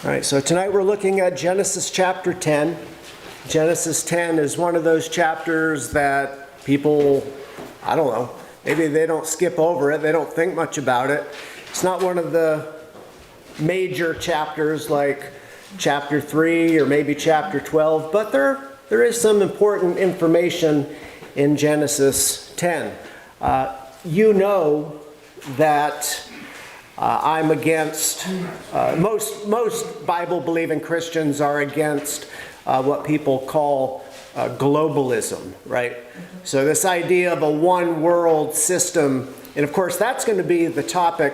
All right, so tonight we're looking at Genesis chapter 10. Genesis 10 is one of those chapters that people, I don't know, maybe they don't skip over it, they don't think much about it. It's not one of the major chapters like chapter 3 or maybe chapter 12, but there is some important information in Genesis 10. You know that I'm against, most Bible-believing Christians are against what people call globalism, right? So this idea of a one-world system, and of course that's going to be the topic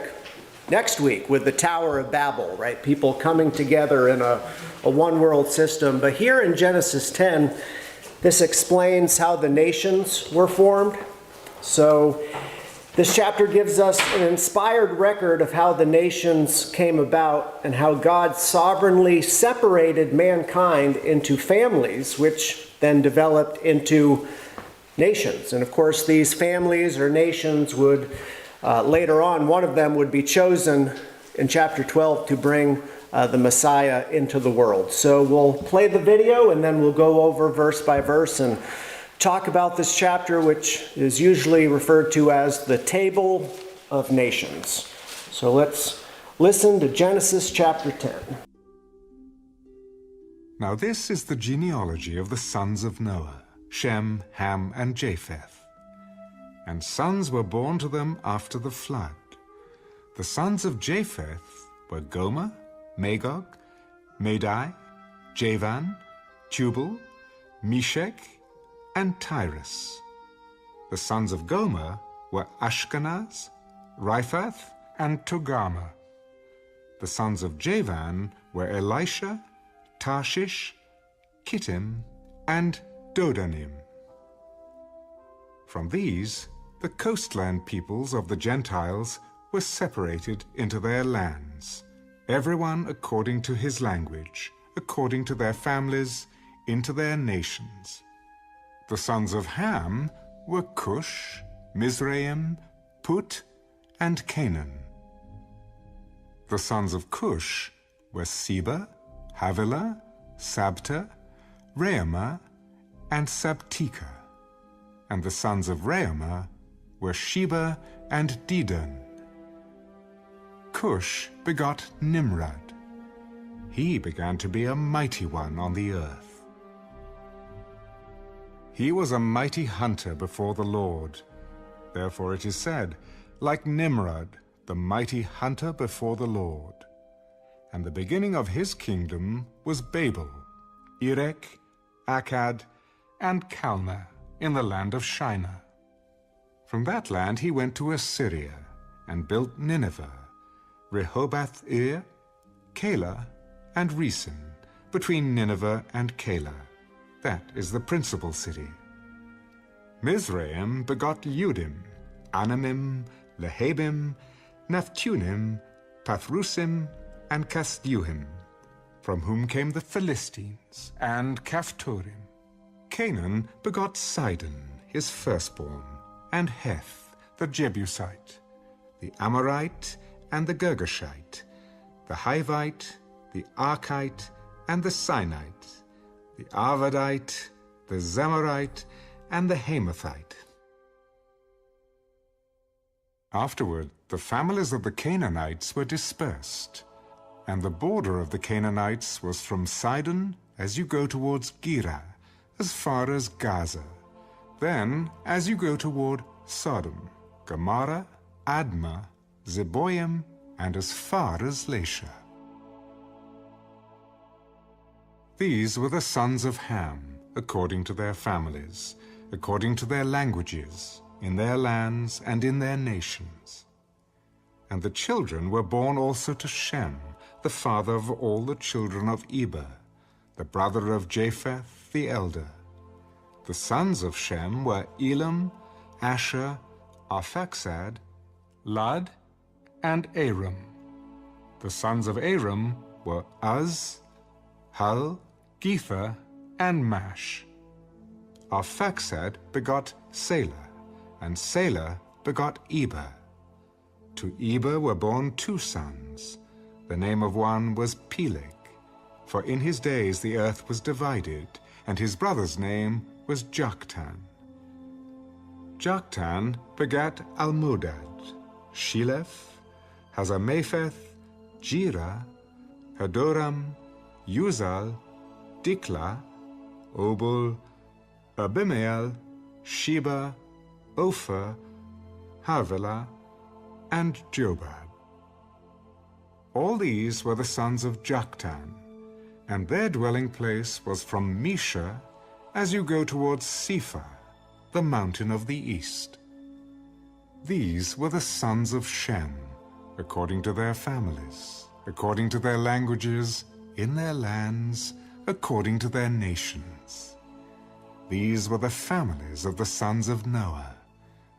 next week with the Tower of Babel, right? People coming together in a one-world system. But here in Genesis 10, this explains how the nations were formed. So this chapter gives us an inspired record of how the nations came about and how God sovereignly separated mankind into families, which then developed into nations. And of course, these families or nations would, later on, one of them would be chosen in chapter 12 to bring the Messiah into the world. So we'll play the video and then we'll go over verse by verse and talk about this chapter, which is usually referred to as the Table of Nations. So let's listen to Genesis chapter 10. Now this is the genealogy of the sons of Noah, Shem, Ham, and Japheth. And sons were born to them after the flood. The sons of Japheth were Gomer, Magog, Madai, Javan, Tubal, Meshech, and Tyrus. The sons of Gomer were Ashkenaz, Riphath, and Togarmah. The sons of Javan were Elisha, Tarshish, Kittim, and Dodanim. From these, the coastland peoples of the Gentiles were separated into their lands, everyone according to his language, according to their families, into their nations. The sons of Ham were Cush, Mizraim, Put, and Canaan. The sons of Cush were Seba, Havilah, Sabta, Reumah, and Sabteka. And the sons of Reumah were Sheba and Dedan. Cush begot Nimrod. He began to be a mighty one on the earth. He was a mighty hunter before the Lord. Therefore it is said, like Nimrod, the mighty hunter before the Lord. And the beginning of his kingdom was Babel, Erech, Akkad, and Calneh in the land of Shinar. From that land he went to Assyria and built Nineveh, Rehoboth-ir, Calah, and Resen, between Nineveh and Calah. That is the principal city. Mizraim begot Ludim, Anamim, Lehabim, Naphtunim, Pathrusim, and Casluhim, from whom came the Philistines, and Caphtorim. Canaan begot Sidon, his firstborn, and Heth, the Jebusite, the Amorite, and the Girgashite, the Hivite, the Arkite, and the Sinite, the Arvadite, the Zemarite, and the Hamathite. Afterward, the families of the Canaanites were dispersed, and the border of the Canaanites was from Sidon as you go towards Gerar, as far as Gaza. Then, as you go toward Sodom, Gomorrah, Admah, Zeboim, and as far as Lasha. These were the sons of Ham, according to their families, according to their languages, in their lands and in their nations. And the children were born also to Shem, the father of all the children of Eber, the brother of Japheth the elder. The sons of Shem were Elam, Asher, Arphaxad, Lud, and Aram. The sons of Aram were Uz, Hul, Gether, and Mash. Arphaxad begot Salah, and Salah begot Eber. To Eber were born two sons. The name of one was Peleg, For in his days the earth was divided, and his brother's name was Joktan. Joktan begat Almodad, Sheleph, Hazarmaveth, Jira, Hadoram, Uzal, Dikla, Obul, Abimael, Sheba, Ophir, Havilah, and Jobab. All these were the sons of Joktan, and their dwelling place was from Mesha as you go towards Sephar, the mountain of the east. These were the sons of Shem, according to their families, according to their languages, in their lands, according to their nations. These were the families of the sons of Noah,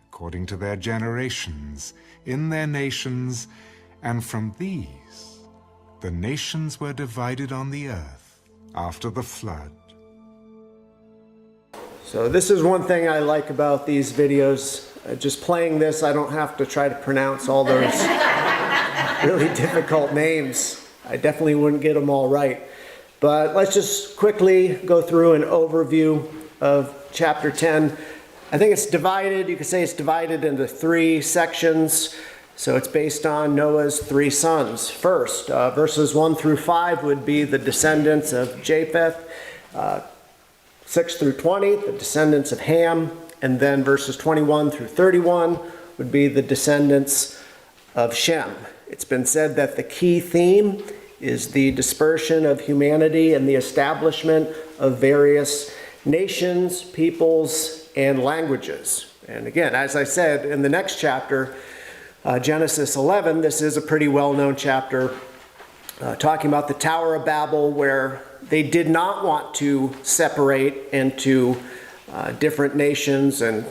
according to their generations, in their nations, and from these the nations were divided on the earth after the flood. So this is one thing I like about these videos. Just playing this, I don't have to try to pronounce all those really difficult names. I definitely wouldn't get them all right. But let's just quickly go through an overview of chapter 10. I think it's divided, you could say it's divided into 3 sections. So it's based on Noah's 3 sons. First, verses 1 through 5 would be the descendants of Japheth. 6 through 20, the descendants of Ham. And then verses 21 through 31 would be the descendants of Shem. It's been said that the key theme is the dispersion of humanity and the establishment of various nations, peoples, and languages. And again, as I said, in the next chapter, Genesis 11, this is a pretty well-known chapter talking about the Tower of Babel, where they did not want to separate into different nations and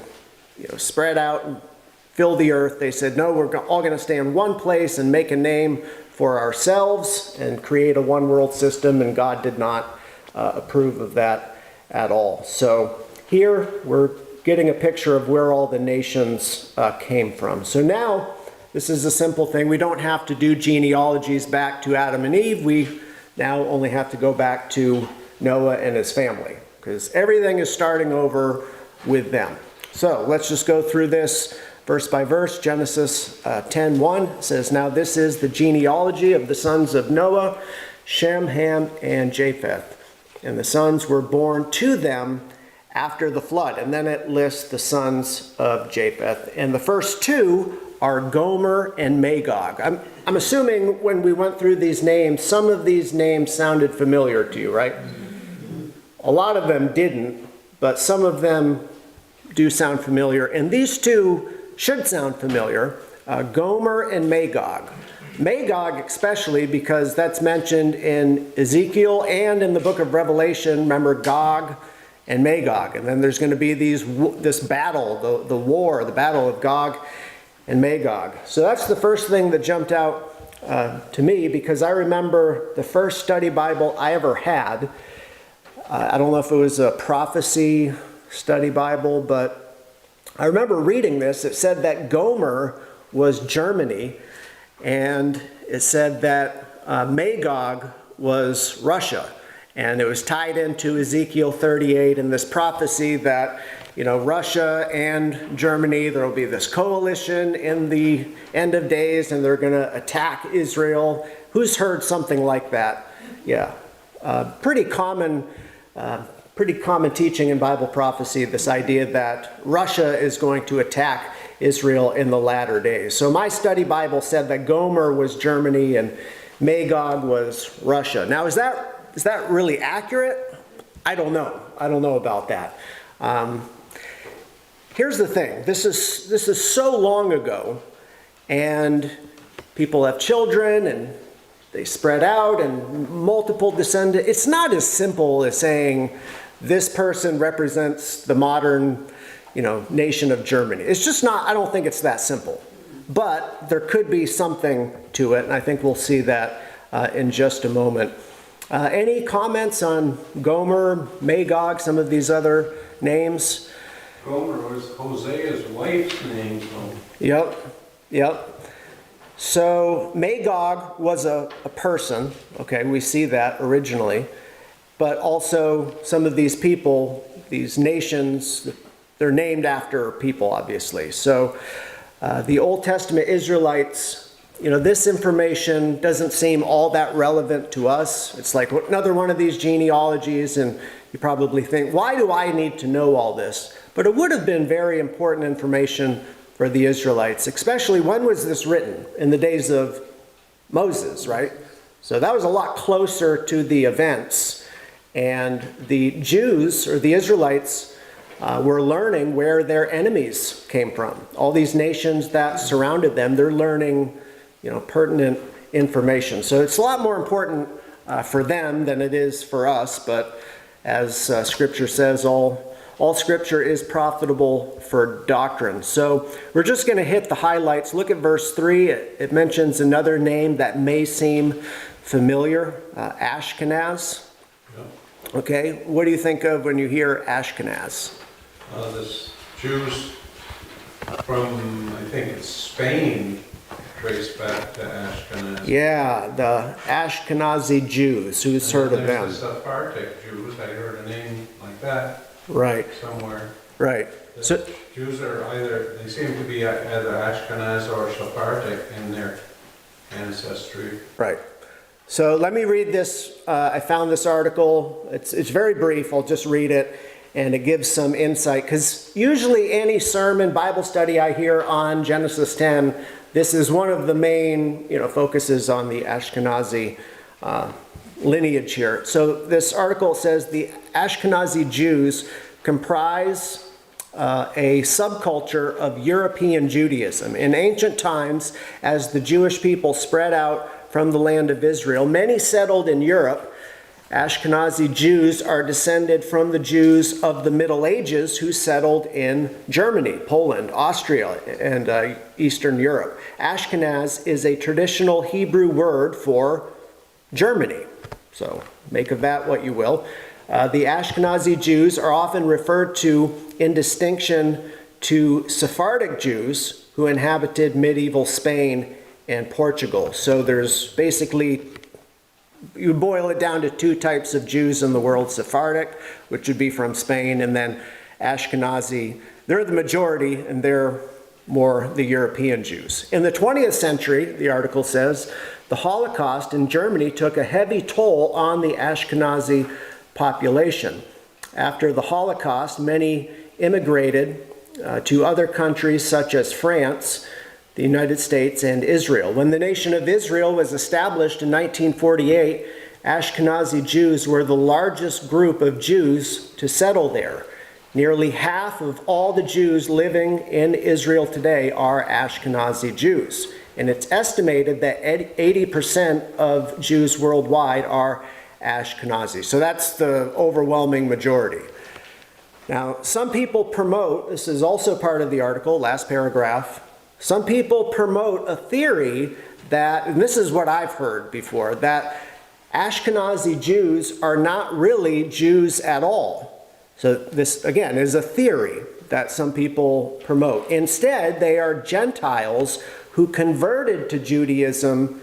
spread out and fill the earth. They said, no, we're all going to stay in one place and make a name for ourselves and create a one world system, and God did not approve of that at all. So here we're getting a picture of where all the nations came from. So now this is a simple thing. We don't have to do genealogies back to Adam and Eve. We now only have to go back to Noah and his family, because everything is starting over with them. So let's just go through this verse by verse. Genesis 10:1 says, now this is the genealogy of the sons of Noah, Shem, Ham, and Japheth. And the sons were born to them after the flood. And then it lists the sons of Japheth. And the first 2 are Gomer and Magog. I'm assuming when we went through these names, some of these names sounded familiar to you, right? A lot of them didn't, but some of them do sound familiar. And these 2 should sound familiar, Gomer and Magog. Magog especially because that's mentioned in Ezekiel and in the book of Revelation. Remember Gog and Magog. And then there's going to be this battle, the war, the battle of Gog and Magog. So that's the first thing that jumped out to me, because I remember the first study Bible I ever had. I don't know if it was a prophecy study Bible, but I remember reading this. It said that Gomer was Germany, and it said that Magog was Russia. And it was tied into Ezekiel 38 and this prophecy that, Russia and Germany, there will be this coalition in the end of days, and they're going to attack Israel. Who's heard something like that? Yeah. Pretty common teaching in Bible prophecy, this idea that Russia is going to attack Israel in the latter days. So my study Bible said that Gomer was Germany and Magog was Russia. Now, is that really accurate? I don't know. I don't know about that. Here's the thing. This is so long ago, and people have children, and they spread out, and multiple descendants. It's not as simple as saying this person represents the modern, nation of Germany. It's just not. I don't think it's that simple. But there could be something to it, and I think we'll see that in just a moment. Any comments on Gomer, Magog, some of these other names? Gomer was Hosea's wife's name. Yep. So Magog was a person, okay, we see that originally, but also some of these people, these nations, they're named after people, obviously. So the Old Testament Israelites, this information doesn't seem all that relevant to us. It's like another one of these genealogies, and you probably think, why do I need to know all this? But it would have been very important information for the Israelites, especially when was this written? In the days of Moses, right? So that was a lot closer to the events. And the Jews, or the Israelites, were learning where their enemies came from. All these nations that surrounded them, they're learning, pertinent information. So it's a lot more important for them than it is for us. But as Scripture says, all Scripture is profitable for doctrine. So we're just going to hit the highlights. Look at verse 3. It mentions another name that may seem familiar, Ashkenaz. Yeah. Okay, what do you think of when you hear Ashkenaz? This Jews from, I think it's Spain, trace back to Ashkenaz. Yeah, the Ashkenazi Jews. Who's heard of them? The Sephardic Jews, I heard a name like that. Right. Somewhere. Right. So Jews are they seem to be either Ashkenaz or Sephardic in their ancestry. Right. So let me read this. I found this article. It's very brief. I'll just read it, and it gives some insight. Because usually any sermon, Bible study I hear on Genesis 10, this is one of the main focuses on the Ashkenazi lineage here. So this article says the Ashkenazi Jews comprise a subculture of European Judaism. In ancient times, as the Jewish people spread out from the land of Israel, many settled in Europe. Ashkenazi Jews are descended from the Jews of the Middle Ages who settled in Germany, Poland, Austria, and Eastern Europe. Ashkenaz is a traditional Hebrew word for Germany. So make of that what you will. The Ashkenazi Jews are often referred to in distinction to Sephardic Jews who inhabited medieval Spain and Portugal. So there's basically, you boil it down to two types of Jews in the world: Sephardic, which would be from Spain, and then Ashkenazi. They're the majority, and they're more the European Jews. In the 20th century, the article says, the Holocaust in Germany took a heavy toll on the Ashkenazi population. After the Holocaust, many immigrated to other countries such as France, the United States, and Israel. When the nation of Israel was established in 1948, Ashkenazi Jews were the largest group of Jews to settle there. Nearly half of all the Jews living in Israel today are Ashkenazi Jews. And it's estimated that 80% of Jews worldwide are Ashkenazi. So that's the overwhelming majority. Now, some people promote, this is also part of the article, last paragraph, some people promote a theory that, and this is what I've heard before, that Ashkenazi Jews are not really Jews at all. So this, again, is a theory that some people promote. Instead, they are Gentiles who converted to Judaism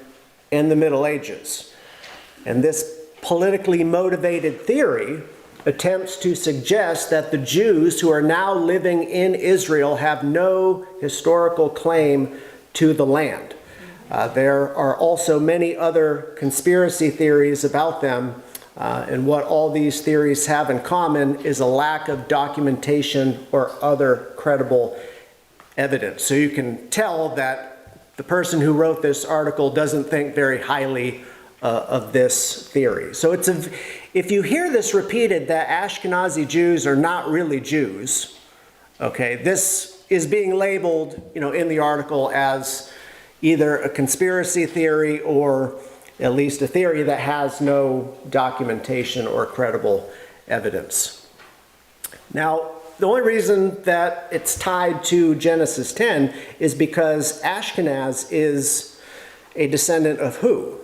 in the Middle Ages. And this politically motivated theory attempts to suggest that the Jews who are now living in Israel have no historical claim to the land. There are also many other conspiracy theories about them, and what all these theories have in common is a lack of documentation or other credible evidence. So you can tell that the person who wrote this article doesn't think very highly of this theory. So if you hear this repeated, that Ashkenazi Jews are not really Jews, okay, this is being labeled, in the article as either a conspiracy theory or at least a theory that has no documentation or credible evidence. Now, the only reason that it's tied to Genesis 10 is because Ashkenaz is a descendant of who?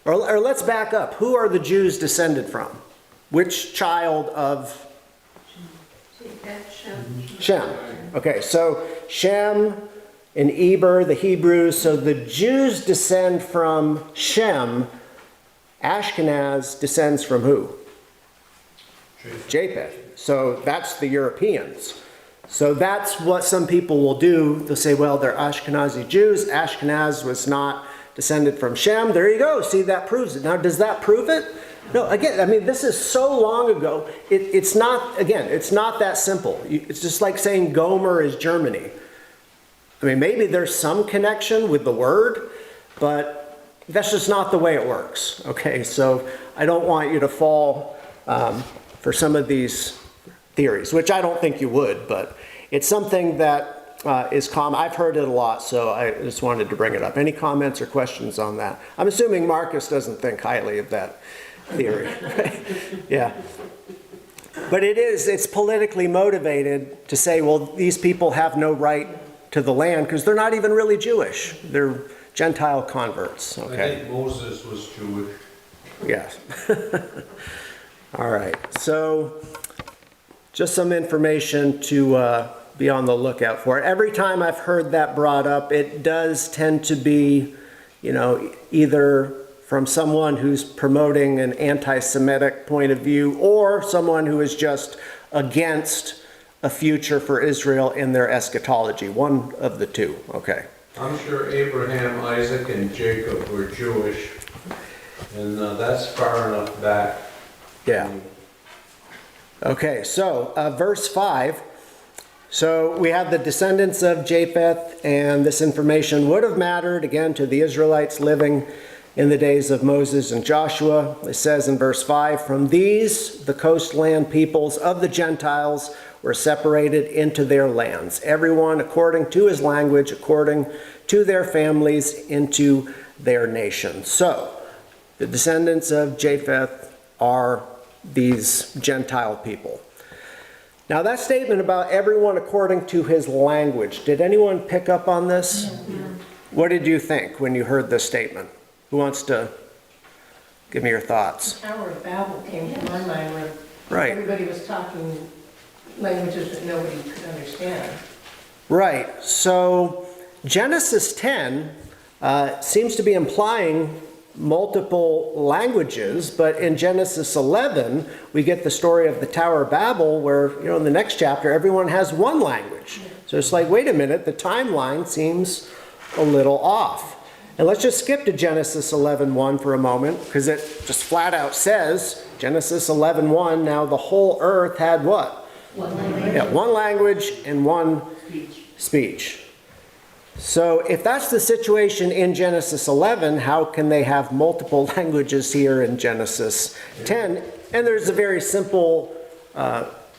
Or let's back up. Who are the Jews descended from? Which child of Shem? Okay, so Shem, in Eber, the Hebrews. So the Jews descend from Shem. Ashkenaz descends from who? Japheth. So that's the Europeans. So that's what some people will do. They'll say, well, they're Ashkenazi Jews. Ashkenaz was not descended from Shem. There you go. See, that proves it. Now, does that prove it? No, again, I mean, this is so long ago. It's not, again, it's not that simple. It's just like saying Gomer is Germany. I mean, maybe there's some connection with the word, but that's just not the way it works. Okay, so I don't want you to fall for some of these theories, which I don't think you would, but it's something that is common. I've heard it a lot, so I just wanted to bring it up. Any comments or questions on that? I'm assuming Marcus doesn't think highly of that theory. Right? Yeah. But it's politically motivated to say, well, these people have no right to the land because they're not even really Jewish. They're Gentile converts. Okay. I think Moses was Jewish. Yes. All right. So just some information to be on the lookout for. Every time I've heard that brought up, it does tend to be, either from someone who's promoting an anti-Semitic point of view or someone who is just against a future for Israel in their eschatology. One of the two. Okay. I'm sure Abraham, Isaac, and Jacob were Jewish, and that's far enough back. Yeah. Okay, so verse 5. So we have the descendants of Japheth, and this information would have mattered, again, to the Israelites living in the days of Moses and Joshua. It says in verse 5, from these, the coastland peoples of the Gentiles were separated into their lands, everyone according to his language, according to their families, into their nation. So, the descendants of Japheth are these Gentile people. Now that statement about everyone according to his language, did anyone pick up on this? Mm-hmm. What did you think when you heard this statement? Who wants to give me your thoughts? The Tower of Babel came to my mind where Right. everybody was talking languages that nobody could understand. Right. So Genesis 10 seems to be implying multiple languages, but in Genesis 11, we get the story of the Tower of Babel where, in the next chapter, everyone has one language. So it's like, wait a minute, the timeline seems a little off. And let's just skip to Genesis 11:1 for a moment, because it just flat out says, Genesis 11:1, now the whole earth had what? One language. Yeah, one language and one speech. So if that's the situation in Genesis 11, how can they have multiple languages here in Genesis 10? And there's a very simple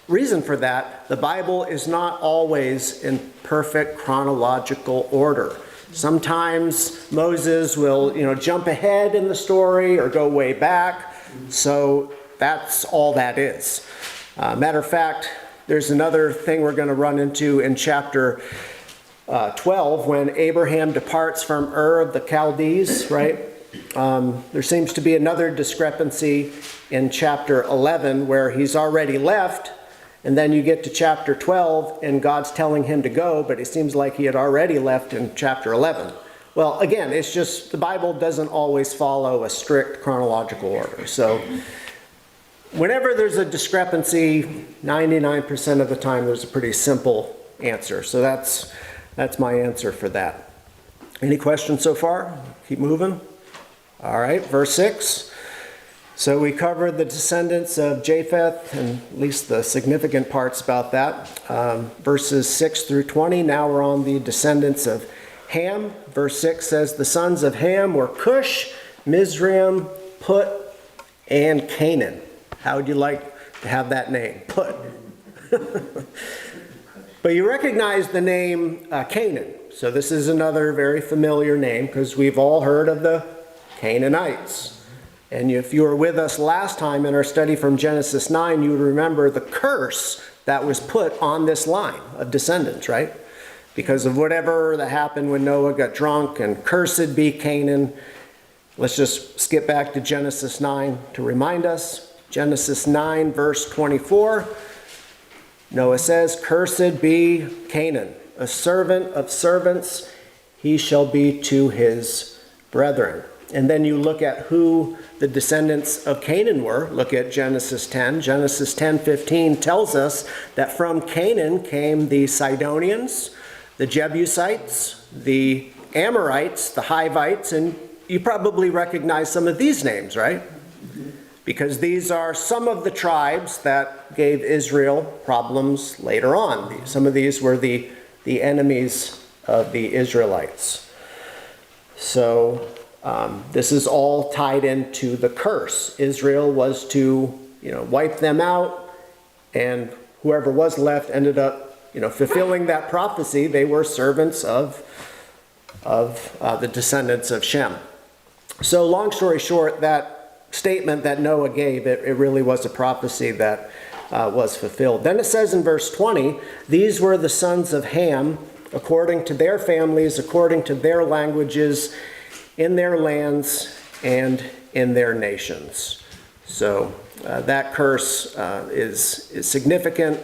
reason for that. The Bible is not always in perfect chronological order. Sometimes Moses will, jump ahead in the story or go way back. So that's all that is. Matter of fact, there's another thing we're going to run into in chapter 12 when Abraham departs from Ur of the Chaldees, right? There seems to be another discrepancy in chapter 11 where he's already left, and then you get to chapter 12 and God's telling him to go, but it seems like he had already left in chapter 11. Well, again, it's just the Bible doesn't always follow a strict chronological order. So whenever there's a discrepancy, 99% of the time there's a pretty simple answer. So that's my answer for that. Any questions so far? Keep moving. All right, verse 6. So we covered the descendants of Japheth, and at least the significant parts about that. Verses 6 through 20. Now we're on the descendants of Ham. Verse 6 says, the sons of Ham were Cush, Mizraim, Put, and Canaan. How would you like to have that name? Put. But you recognize the name Canaan. So this is another very familiar name because we've all heard of the Canaanites. And if you were with us last time in our study from Genesis 9, you would remember the curse that was put on this line of descendants, right? Because of whatever that happened when Noah got drunk, and cursed be Canaan. Let's just skip back to Genesis 9 to remind us. Genesis 9, verse 24. Noah says, cursed be Canaan. a servant of servants he shall be to his brethren. And then you look at who the descendants of Canaan were. Look at Genesis 10. Genesis 10:15 tells us that from Canaan came the Sidonians, the Jebusites, the Amorites, the Hivites, and you probably recognize some of these names, right? Because these are some of the tribes that gave Israel problems later on. Some of these were the enemies of the Israelites. So this is all tied into the curse. Israel was to, wipe them out, and whoever was left ended up, fulfilling that prophecy. They were servants of the descendants of Shem. So long story short, that statement that Noah gave, it really was a prophecy that was fulfilled. Then it says in verse 20, these were the sons of Ham, according to their families, according to their languages, in their lands and in their nations. So that curse is significant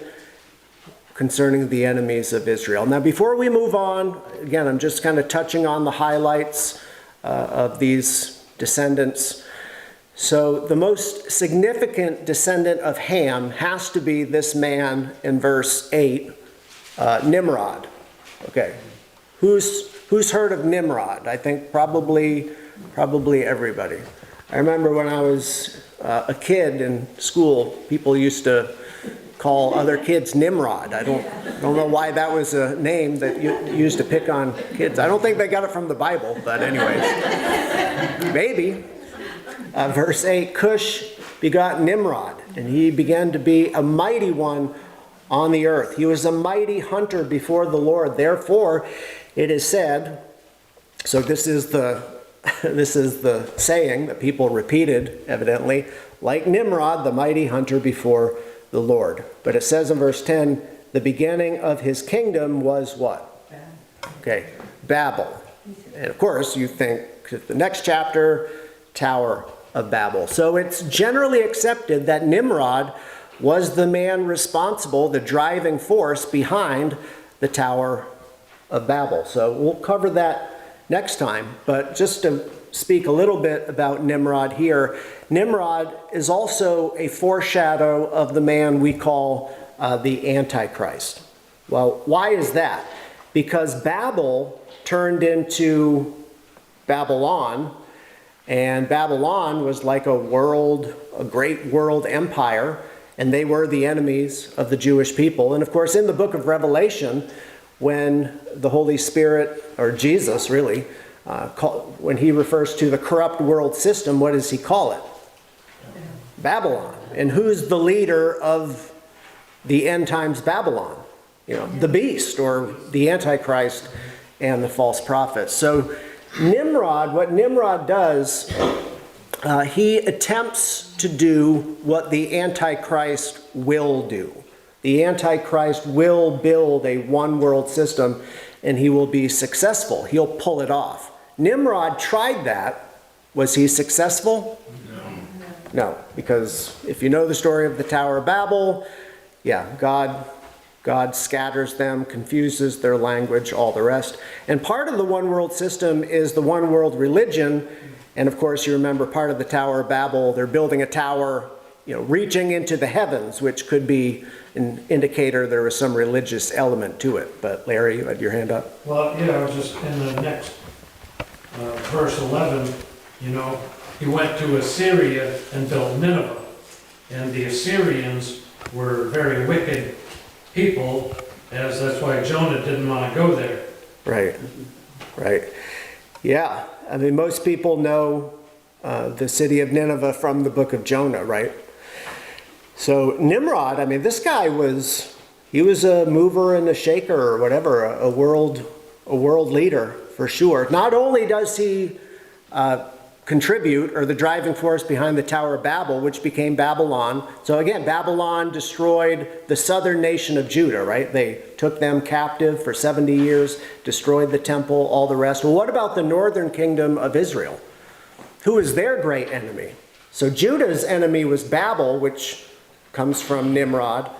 concerning the enemies of Israel. Now, before we move on, again, I'm just kind of touching on the highlights of these descendants. So the most significant descendant of Ham has to be this man in verse 8, Nimrod. Okay, who's heard of Nimrod? I think probably everybody. I remember when I was a kid in school, people used to call other kids Nimrod. I don't know why that was a name that you used to pick on kids. I don't think they got it from the Bible, but anyways, maybe. Verse 8, Cush begot Nimrod, and he began to be a mighty one on the earth. He was a mighty hunter before the Lord. Therefore, it is said, so this is the saying that people repeated, evidently, like Nimrod, the mighty hunter before the Lord. But it says in verse 10, the beginning of his kingdom was what? Okay, Babel. And of course, you think the next chapter, Tower of Babel. So it's generally accepted that Nimrod was the man responsible, the driving force behind the Tower of Babel. So we'll cover that next time. But just to speak a little bit about Nimrod here, Nimrod is also a foreshadow of the man we call the Antichrist. Well, why is that? Because Babel turned into Babylon, and Babylon was like a great world empire, and they were the enemies of the Jewish people. And of course, in the book of Revelation, when the Holy Spirit, or Jesus really, when he refers to the corrupt world system, what does he call it? Babylon. And who's the leader of the end times Babylon? The beast, or the Antichrist and the false prophet. So Nimrod, what Nimrod does, he attempts to do what the Antichrist will do. The Antichrist will build a one world system, and he will be successful. He'll pull it off. Nimrod tried that. Was he successful? No, because if you know the story of the Tower of Babel, God scatters them, confuses their language, all the rest. And part of the one world system is the one world religion. And of course, you remember part of the Tower of Babel, they're building a tower, reaching into the heavens, which could be an indicator there was some religious element to it. But Larry, you had your hand up. Well, just in the next verse 11, he went to Assyria and built Nineveh. And the Assyrians were very wicked people, as that's why Jonah didn't want to go there. Right. Yeah, I mean, most people know the city of Nineveh from the book of Jonah, right? So Nimrod, I mean, this guy he was a mover and a shaker, or whatever, a world leader for sure. Not only does he contribute, or the driving force behind the Tower of Babel, which became Babylon. So again, Babylon destroyed the southern nation of Judah, right? They took them captive for 70 years, destroyed the temple, all the rest. Well, what about the northern kingdom of Israel? Who is their great enemy? So Judah's enemy was Babel, which comes from Nimrod.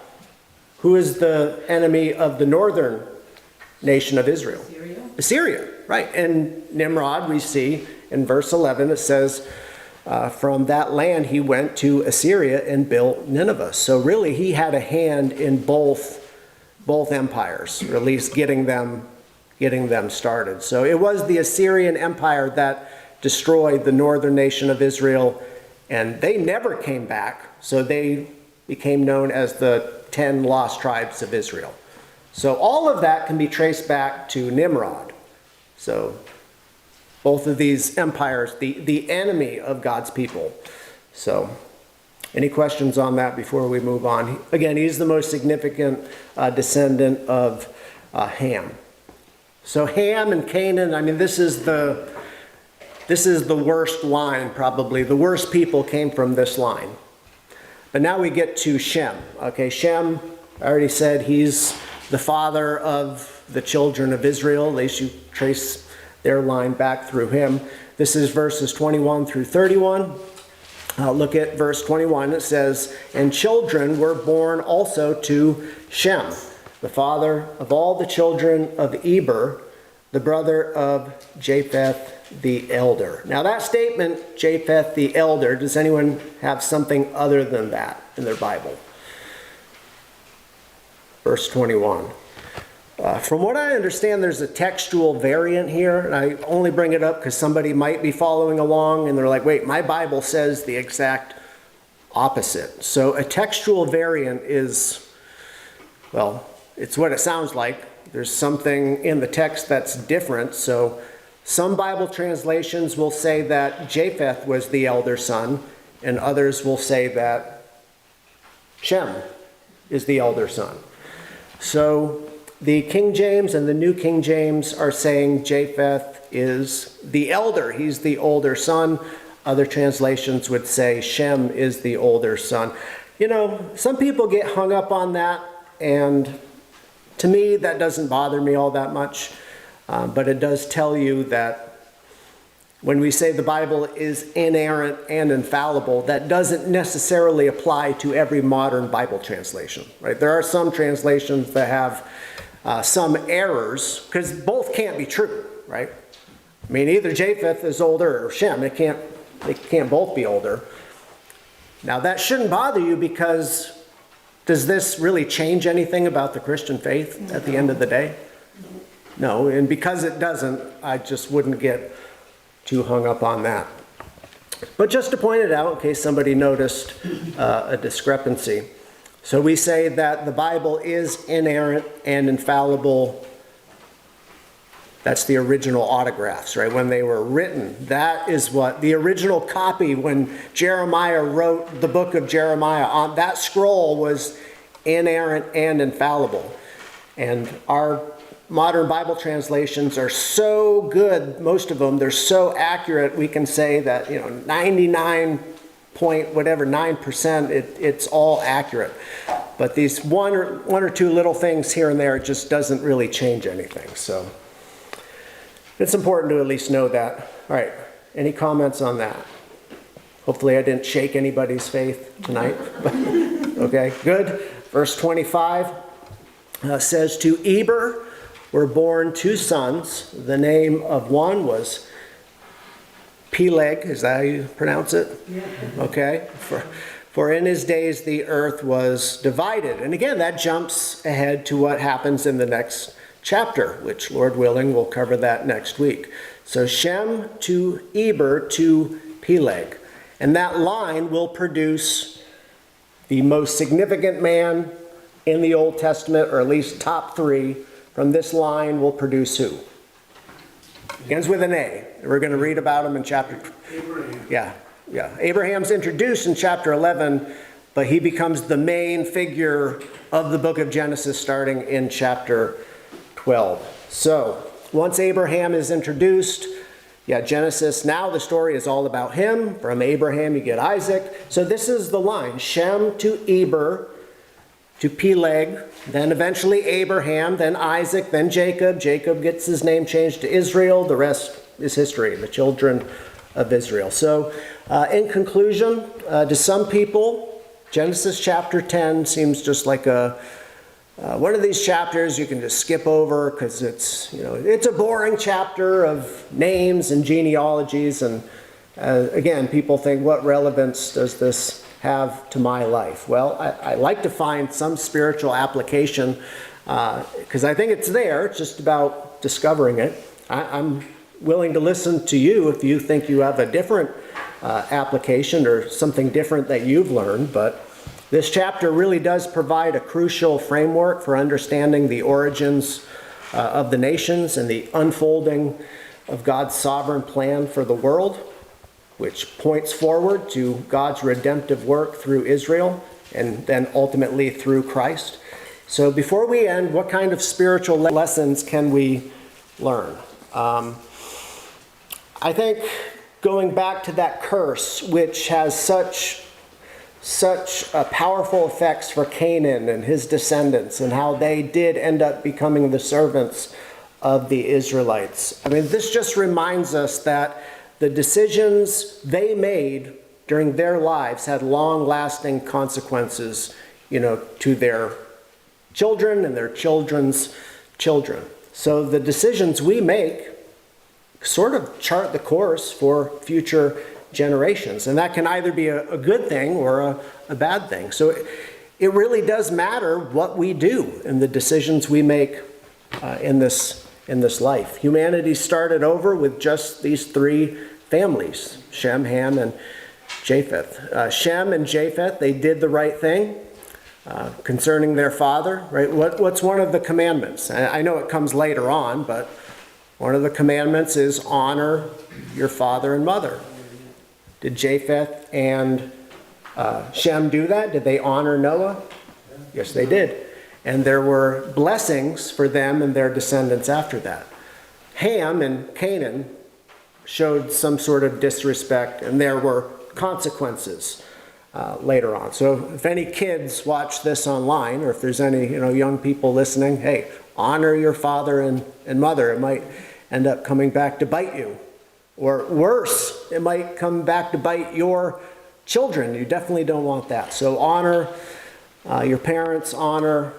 Who is the enemy of the northern nation of Israel? Syria? Assyria, right. And Nimrod, we see in verse 11, it says, from that land he went to Assyria and built Nineveh. So really he had a hand in both empires, or at least getting them started. So it was the Assyrian Empire that destroyed the northern nation of Israel, and they never came back. So they became known as the 10 lost tribes of Israel. So all of that can be traced back to Nimrod. So both of these empires, the enemy of God's people. So any questions on that before we move on? Again, he's the most significant descendant of Ham. So Ham and Canaan, I mean, this is the worst line probably. The worst people came from this line. But now we get to Shem. Okay, Shem, I already said he's the father of the children of Israel. At least you trace their line back through him. This is verses 21 through 31. Look at verse 21. It says, "And children were born also to Shem, the father of all the children of Eber, the brother of Japheth the elder." Now that statement, Japheth the elder, does anyone have something other than that in their Bible? Verse 21. From what I understand, there's a textual variant here, and I only bring it up because somebody might be following along and they're like, wait, my Bible says the exact opposite. So a textual variant is, well, it's what it sounds like. There's something in the text that's different. So some Bible translations will say that Japheth was the elder son, and others will say that Shem is the elder son. So the King James and the New King James are saying Japheth is the elder. He's the older son. Other translations would say Shem is the older son. You know, some people get hung up on that, and to me, that doesn't bother me all that much. But it does tell you that when we say the Bible is inerrant and infallible, that doesn't necessarily apply to every modern Bible translation, right? There are some translations that have some errors, because both can't be true, right? I mean, either Japheth is older or Shem. They can't both be older. Now, that shouldn't bother you, because does this really change anything about the Christian faith at the end of the day? No, and because it doesn't, I just wouldn't get too hung up on that. But just to point it out, in case somebody noticed a discrepancy. So we say that the Bible is inerrant and infallible. That's the original autographs, right? When they were written, that is what the original copy, when Jeremiah wrote the book of Jeremiah, on that scroll was inerrant and infallible. And our modern Bible translations are so good, most of them, they're so accurate, we can say that, 99.9%, it's all accurate. But these one or two little things here and there, it just doesn't really change anything. So it's important to at least know that. All right, any comments on that? Hopefully I didn't shake anybody's faith tonight. Okay, good. Verse 25 says, "To Eber were born two sons. The name of one was Peleg." Is that how you pronounce it? Yeah. Okay. For in his days the earth was divided. And again, that jumps ahead to what happens in the next chapter, which, Lord willing, we'll cover that next week. So Shem to Eber to Peleg. And that line will produce the most significant man in the Old Testament, or at least top three. From this line will produce who? Begins with an A. We're going to read about him in chapter... Abraham. Yeah. Abraham's introduced in chapter 11, but he becomes the main figure of the book of Genesis starting in chapter 12. So, once Abraham is introduced, Genesis, now the story is all about him. From Abraham you get Isaac. So this is the line. Shem to Eber to Peleg, then eventually Abraham, then Isaac, then Jacob. Jacob gets his name changed to Israel. The rest is history, the children of Israel. So in conclusion, to some people, Genesis chapter 10 seems just like a one of these chapters you can just skip over because it's, it's a boring chapter of names and genealogies. And again, people think, what relevance does this have to my life? Well, I like to find some spiritual application because I think it's there. It's just about discovering it. I'm willing to listen to you if you think you have a different application or something different that you've learned. But this chapter really does provide a crucial framework for understanding the origins of the nations and the unfolding of God's sovereign plan for the world, which points forward to God's redemptive work through Israel and then ultimately through Christ. So before we end, what kind of spiritual lessons can we learn? I think going back to that curse, which has such powerful effects for Canaan and his descendants and how they did end up becoming the servants of the Israelites. I mean, this just reminds us that the decisions they made during their lives had long-lasting consequences, to their children and their children's children. So the decisions we make sort of chart the course for future generations. And that can either be a good thing or a bad thing. So it really does matter what we do and the decisions we make in this life. Humanity started over with just these three families, Shem, Ham, and Japheth. Shem and Japheth, they did the right thing concerning their father, right? What's one of the commandments? I know it comes later on, but one of the commandments is honor your father and mother. Did Japheth and Shem do that? Did they honor Noah? Yes, they did. And there were blessings for them and their descendants after that. Ham and Canaan showed some sort of disrespect, and there were consequences later on. So if any kids watch this online, or if there's any young people listening, hey, honor your father and mother. It might end up coming back to bite you. Or worse, it might come back to bite your children. You definitely don't want that. So honor your parents, honor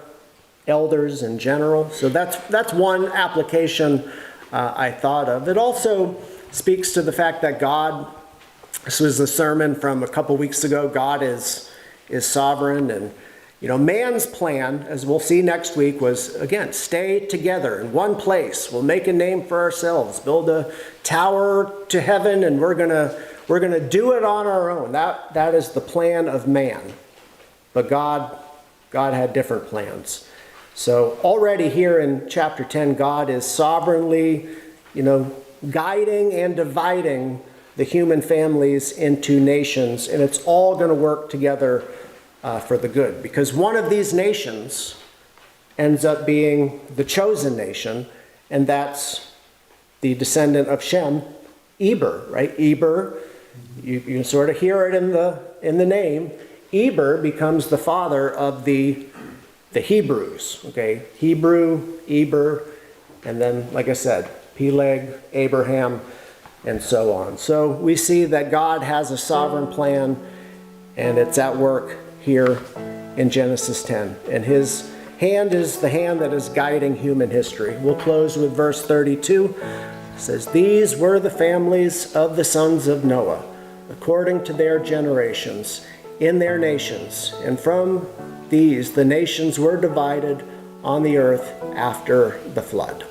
elders in general. So that's one application I thought of. It also speaks to the fact that God, this was a sermon from a couple weeks ago, God is sovereign. And man's plan, as we'll see next week, was, again, stay together in one place. We'll make a name for ourselves, build a tower to heaven, and we're gonna do it on our own. That is the plan of man. But God had different plans. So already here in chapter 10, God is sovereignly, guiding and dividing the human families into nations, and it's all going to work together for the good, because one of these nations ends up being the chosen nation, and that's the descendant of Shem, Eber, right? Eber, you can sort of hear it in the name. Eber becomes the father of the Hebrews, okay? Hebrew, Eber, and then, like I said, Peleg, Abraham, and so on. So we see that God has a sovereign plan, and it's at work here in Genesis 10. And his hand is the hand that is guiding human history. We'll close with verse 32. It says, "These were the families of the sons of Noah, according to their generations, in their nations. And from these the nations were divided on the earth after the flood."